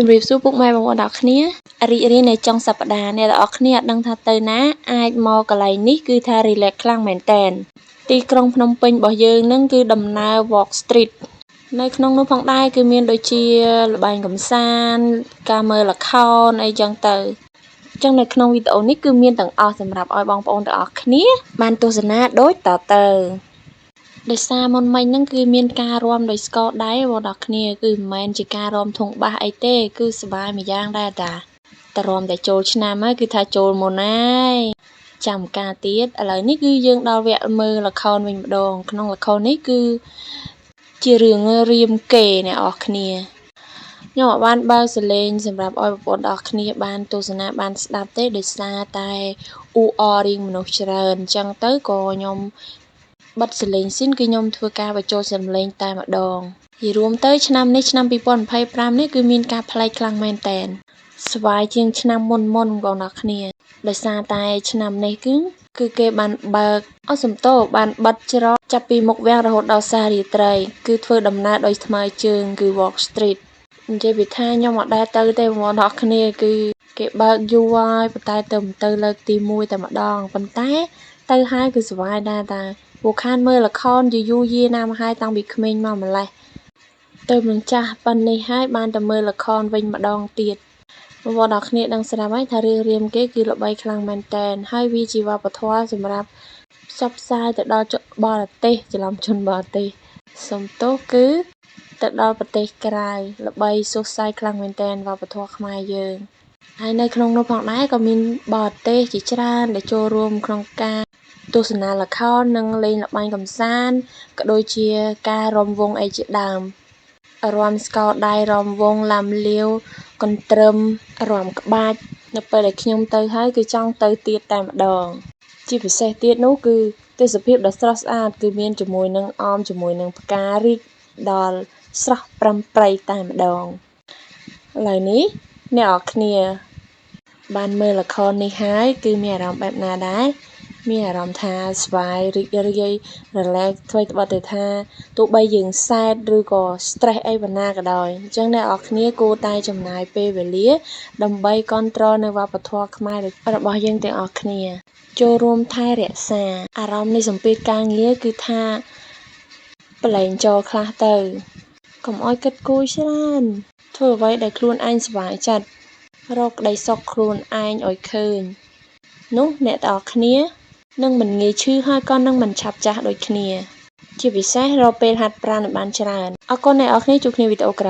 ជំរាបសួរពុកម៉ែបងប្អូនទាំងអស់គ្នារីករាយនៅចុងសប្តាហ៍អ្នកទាំងអស់គ្នាអត់ដឹងថាទៅណាអាចមកកន្លែងនេះគឺថា relax ខ្លាំងមែនតើទីក្រុងភ្នំពេញរបស់យើងនឹងគឺដំណើរ Walk Street នៅក្នុងនោះផងដែរគឺមានដូចជាល្បែងកម្សាន្តការមើលល្ខោនអីចឹងទៅអញ្ចឹងនៅក្នុងវីដេអូនេះគឺមានទាំងអស់សម្រាប់ឲ្យបងប្អូនទាំងអស់គ្នាបានទស្សនាដូចតទៅដោយសារមុនមិញហ្នឹងគឺមានការរាំដោយស្គរដៃបងប្អូនទាំងអស់គ្នាគឺមិនមែនជាការរាំធុងបាសអីទេគឺសប្បាយមួយយ៉ាងដែរតារាំតែចូលឆ្នាំហើយគឺថាចូលមុនហើយចាំការទៀតឥឡូវនេះគឺយើងដល់វគ្គមើលល្ខោនវិញម្ដងក្នុងល្ខោននេះគឺជារឿងរាមកេរ្តិ៍អ្នកនរគ្នាខ្ញុំបានបើកសលេងសម្រាប់ឲ្យបងប្អូនទាំងអស់គ្នាបានទស្សនាបានស្ដាប់ទេដោយសារតែអ៊ូអររៀងមនុស្សច្រើនអញ្ចឹងទៅក៏ខ្ញុំបិទសលេងស៊ីនគឺខ្ញុំធ្វើការបញ្ចូលសំឡេងតែម្ដងនិយាយរួមទៅឆ្នាំនេះឆ្នាំ2025នេះគឺមានការប្លែកខ្លាំងមែនតើស្វាយជាងឆ្នាំមុនបងប្អូនទាំងអស់គ្នាដោយសារតែឆ្នាំនេះគឺគេបានបើកសំតោបានបិទច្រកចាប់ពីមុខវាំងរហូតដល់សារាត្រីគឺធ្វើដំណើរដោយថ្មើរជើងគឺ Walk Street និយាយពីថាខ្ញុំអត់ដែលទៅទេបងប្អូនទាំងអស់គ្នាគឺគេបើកយូរហើយប៉ុន្តែទៅលើកទី1តែម្ដងប៉ុន្តែទៅហើយគឺស្វាយដែរតាពួកខានមើលល្ខោនយូរយារណាស់មកហើយតាំងពីក្មេងមកម្លេះទៅមិនចាស់ប៉ុណ្នេះហើយបានតែមើលល្ខោនវិញម្ដងទៀតបងប្អូនទាំងគ្នាដឹងស្រាប់ហើយថារឿងរាមគេគឺល្បីខ្លាំងមែនតើហើយវាជាវប្បធម៌សម្រាប់ផ្សព្វផ្សាយទៅដល់បរទេសច្រឡំជនបរទេសសំទោសគឺទៅដល់ប្រទេសក្រៅល្បីសុសសាយខ្លាំងមែនតើវប្បធម៌ខ្មែរយើងហើយនៅក្នុងនោះផងដែរក៏មានបរទេសជាច្រើនដែលចូលរួមក្នុងការទស្សនាល្ខោននិងលេងល្បែងកម្សាន្តក៏ដូចជាការរាំវង់អីជាដើមរាំស្គរដៃរាំវង់ឡាំលាវកន្ទ្រឹមរាំក្បាច់នៅពេលដែលខ្ញុំទៅហើយគឺចង់ទៅទៀតតែម្ដងជាពិសេសទៀតនោះគឺទេសភាពដ៏ស្រស់ស្អាតគឺមានជាមួយនឹងជាមួយនឹងផ្ការីកដល់ស្រស់ប្រឹមប្រៃតែម្ដងឥឡូវនេះអ្នកនរគ្នាបានមើលល្ខោននេះហើយគឺមានអារម្មណ៍បែបណាដែរមានអារម្មណ៍ថាស្វាយរីករាយ relax ធ្វើត្បិតតែថាទោះបីយើងសែតឬក៏ stress អីប៉ុណ្ណាក៏ដោយអញ្ចឹងអ្នកនរគ្នាគួរតែចំណាយពេលវេលាដើម្បីគ្រប់គ្រងនៅវប្បធម៌ខ្មែររបស់យើងទាំងអស់គ្នាចូលរួមថែរក្សាអារម្មណ៍នៃសម្ពាធការងារគឺថាប្លែងចូលខ្លះទៅកុំអោយគិតគូរច្រើនធ្វើអ្វីដែលខ្លួនឯងសប្បាយចិត្តរកក្តីសុខខ្លួនឯងឲ្យឃើញនោះអ្នកទាំងអស់គ្នានឹងមិនងាយឈឺហើយក៏នឹងមិនឆាប់ចាស់ដូចគ្នាជាពិសេសរកពេលហាត់ប្រាណឲ្យបានច្រើនអរគុណអ្នកនរគ្នាជួបគ្នាវីដេអូក្រោយ